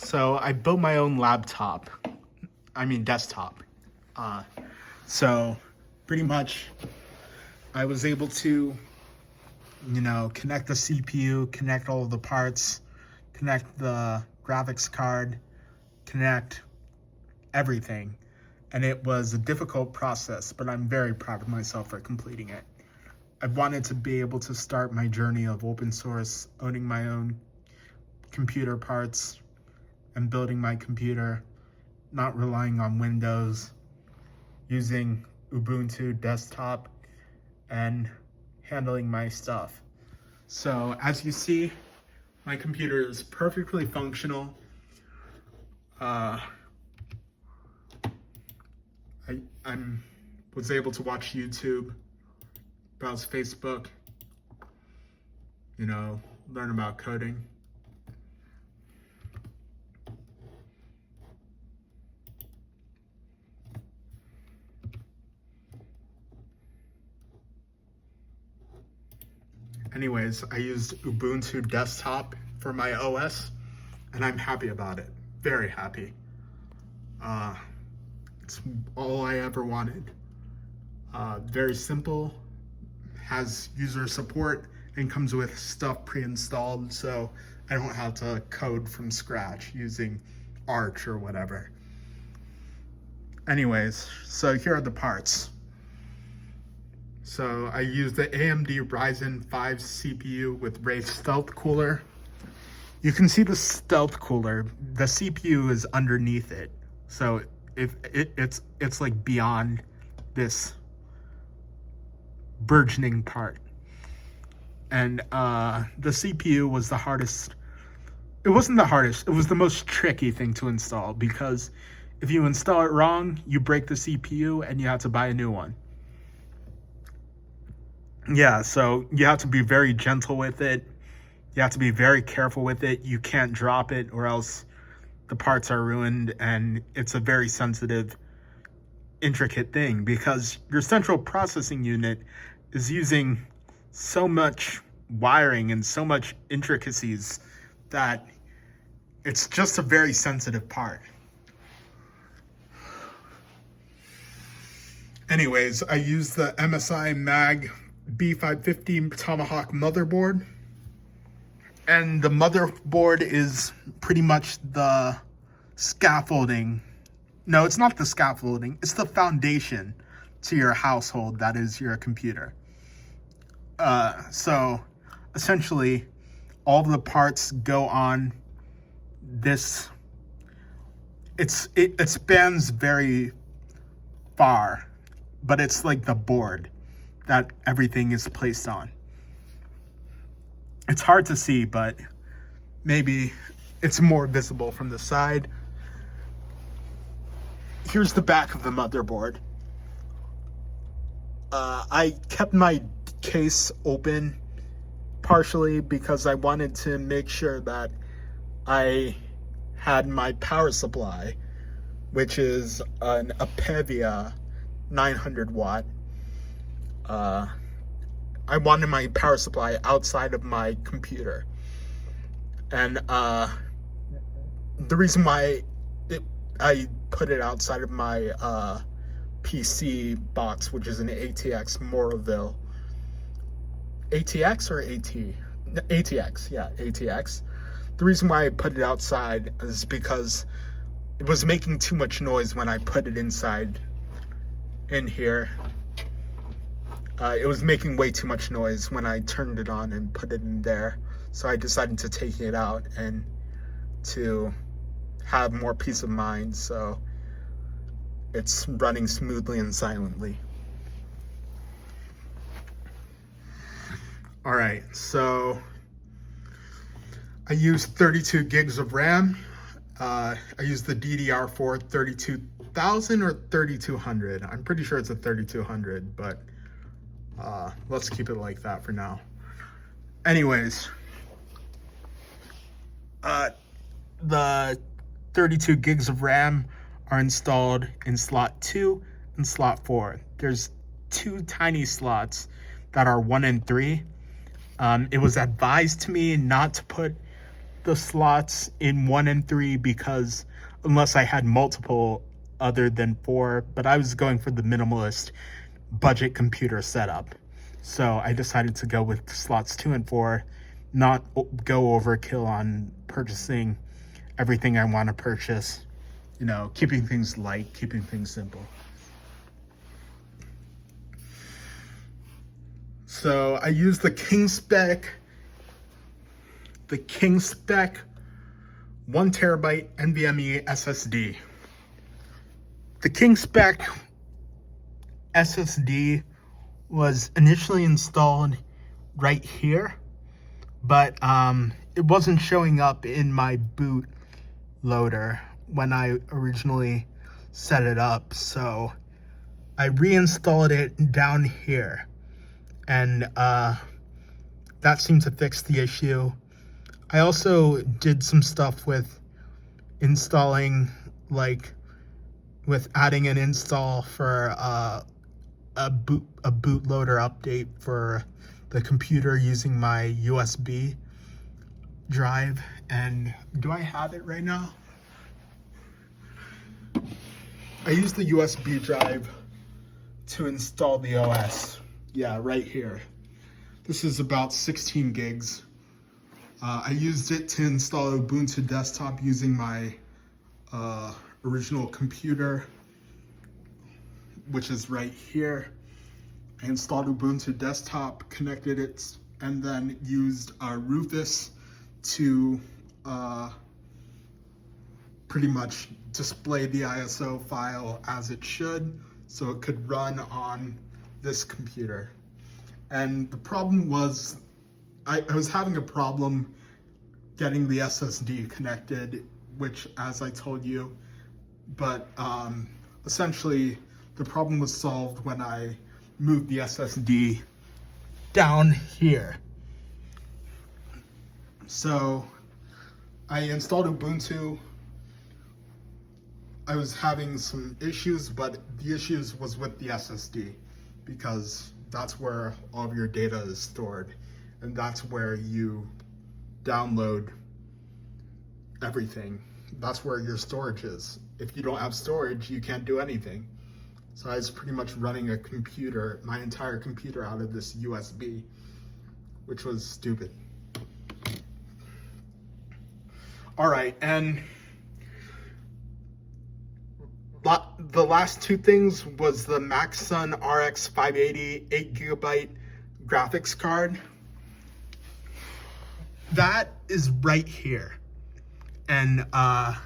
So I built my own desktop. So pretty much I was able to, connect the CPU, connect all of the parts, connect the graphics card, connect everything. And it was a difficult process, but I'm very proud of myself for completing it. I wanted to be able to start my journey of open source, owning my own computer parts and building my computer, not relying on Windows, using Ubuntu desktop and handling my stuff. So as you see, my computer is perfectly functional. I was able to watch YouTube, browse Facebook, learn about coding. Anyways, I used Ubuntu desktop for my OS, and I'm happy about it. Very happy. It's all I ever wanted. Very simple, has user support, and comes with stuff pre-installed, so I don't have to code from scratch using Arch or whatever. Anyways, so here are the parts. So I used the AMD Ryzen 5 CPU with Wraith Stealth Cooler. You can see the Stealth Cooler. The CPU is underneath it, so it's like beyond this burgeoning part. And the CPU was the hardest. It wasn't the hardest. It was the most tricky thing to install, because if you install it wrong, you break the CPU and you have to buy a new one. Yeah, so you have to be very gentle with it. You have to be very careful with it. You can't drop it or else the parts are ruined, and it's a very sensitive, intricate thing because your central processing unit is using so much wiring and so much intricacies that it's just a very sensitive part. Anyways, I use the MSI Mag B550 Tomahawk motherboard, and the motherboard is pretty much the scaffolding. No, it's not the scaffolding, it's the foundation to your household that is your computer. So essentially all of the parts go on this. It spans very far, but it's like the board that everything is placed on. It's hard to see, but maybe it's more visible from the side. Here's the back of the motherboard. I kept my case open partially because I wanted to make sure that I had my power supply, which is an Apevia 900 watt. I wanted my power supply outside of my computer. And the reason why I put it outside of my PC box, which is an ATX Moraville. ATX or AT? ATX, yeah, ATX. The reason why I put it outside is because it was making too much noise when I put it inside in here. It was making way too much noise when I turned it on and put it in there. So I decided to take it out and to have more peace of mind, so it's running smoothly and silently. All right, so I use 32 gigs of RAM. I use the DDR4 32,000 or 3200. I'm pretty sure it's a 3200, but let's keep it like that for now. Anyways, the 32 gigs of RAM are installed in slot 2 and slot 4. There's two tiny slots that are 1 and 3. It was advised to me not to put the slots in 1 and 3 because unless I had multiple other than 4, but I was going for the minimalist budget computer setup. So I decided to go with slots 2 and 4, not go overkill on purchasing everything I want to purchase, you know, keeping things light, keeping things simple. So I use the King Spec 1 terabyte NVMe SSD. The King Spec SSD was initially installed right here, but it wasn't showing up in my boot loader when I originally set it up. So I reinstalled it down here, and that seemed to fix the issue. I also did some stuff with installing, like with adding an install for a bootloader update for the computer using my USB drive. And do I have it right now? I use the USB drive to install the OS. Yeah, right here. This is about 16 gigs. I used it to install Ubuntu desktop using my original computer, which is right here. I installed Ubuntu desktop, connected it, and then used Rufus to pretty much display the ISO file as it should, so it could run on this computer. And the problem was, I was having a problem getting the SSD connected, which, as I told you, but essentially the problem was solved when I moved the SSD down here. So I installed Ubuntu. I was having some issues, but the issues was with the SSD, because that's where all of your data is stored, and that's where you download everything. That's where your storage is. If you don't have storage, you can't do anything. So I was pretty much running a computer, my entire computer, out of this USB, which was stupid. All right, and the last two things was the Maxsun RX 580 8GB graphics card. That is right here. And I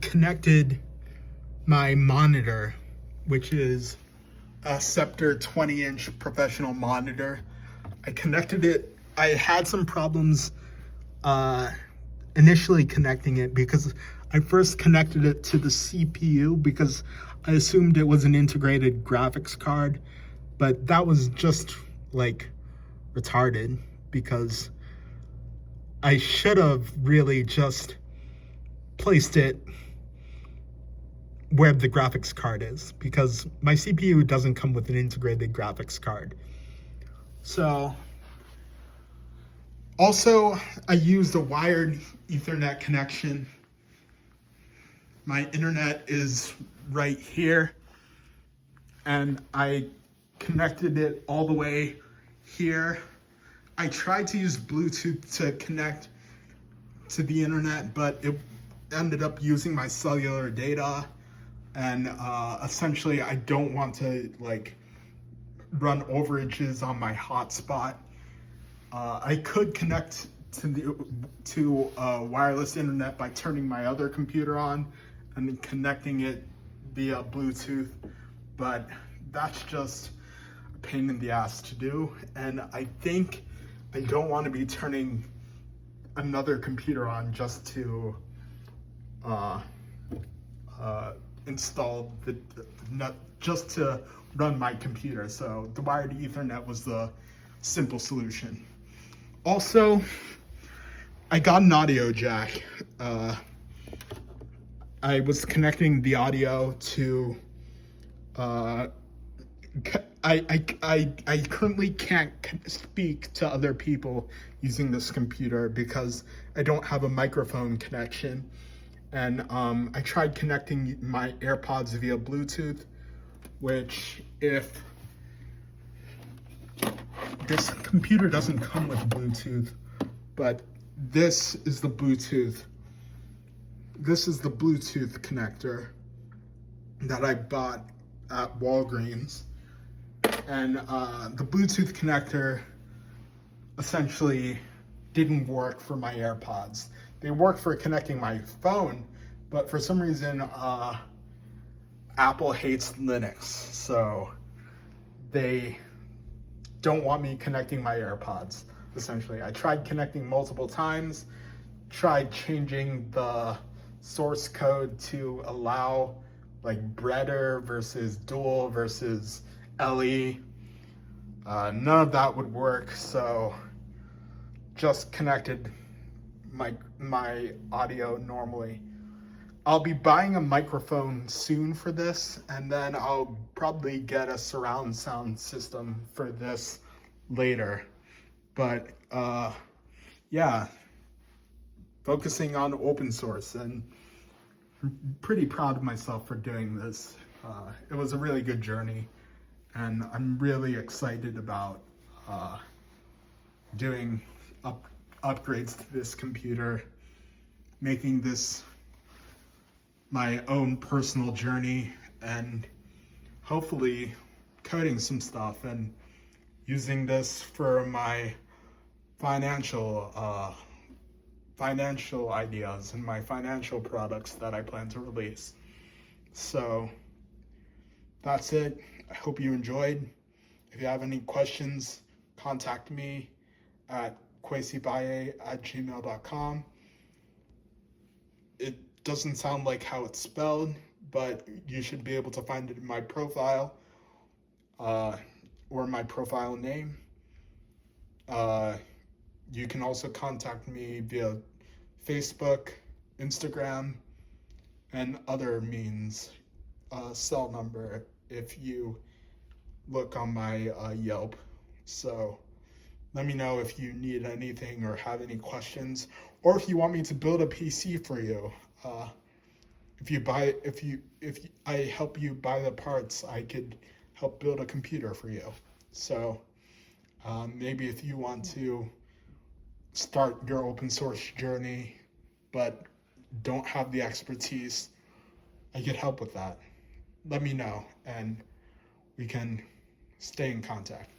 connected my monitor, which is a Scepter 20-inch professional monitor. I connected it. I had some problems initially connecting it, because I first connected it to the CPU because I assumed it was an integrated graphics card, but that was just like retarded, because I should have really just placed it where the graphics card is, because my CPU doesn't come with an integrated graphics card. So also I used a wired Ethernet connection. My internet is right here, and I connected it all the way here. I tried to use Bluetooth to connect to the internet, but it ended up using my cellular data, and essentially I don't want to like run overages on my hotspot. I could connect to wireless internet by turning my other computer on and then connecting it via Bluetooth, but that's just a pain in the ass to do, and I think I don't want to be turning another computer on just to install just to run my computer. So the wired Ethernet was the simple solution. Also, I got an audio jack. I was connecting the audio to I currently can't speak to other people using this computer because I don't have a microphone connection. And I tried connecting my AirPods via Bluetooth, which if this computer doesn't come with Bluetooth, but this is the Bluetooth. This is the Bluetooth connector that I bought at Walgreens. And the Bluetooth connector essentially didn't work for my AirPods. They work for connecting my phone, but for some reason, Apple hates Linux. So they don't want me connecting my AirPods, essentially. I tried connecting multiple times, tried changing the source code to allow like Breader versus Dual versus LE. None of that would work, so just connected my audio normally. I'll be buying a microphone soon for this, and then I'll probably get a surround sound system for this later. But yeah, focusing on open source, and I'm pretty proud of myself for doing this. It was a really good journey, and I'm really excited about doing upgrades to this computer, making this my own personal journey, and hopefully coding some stuff and using this for my financial ideas and my financial products that I plan to release. So that's it. I hope you enjoyed. If you have any questions, contact me at kwesibaye@gmail.com. It doesn't sound like how it's spelled, but you should be able to find it in my profile or my profile name. You can also contact me via Facebook, Instagram, and other means. Cell number if you look on my Yelp. So let me know if you need anything or have any questions, or if you want me to build a PC for you. If I help you buy the parts, I could help build a computer for you. So maybe if you want to start your open source journey but don't have the expertise, I could help with that. Let me know and we can stay in contact.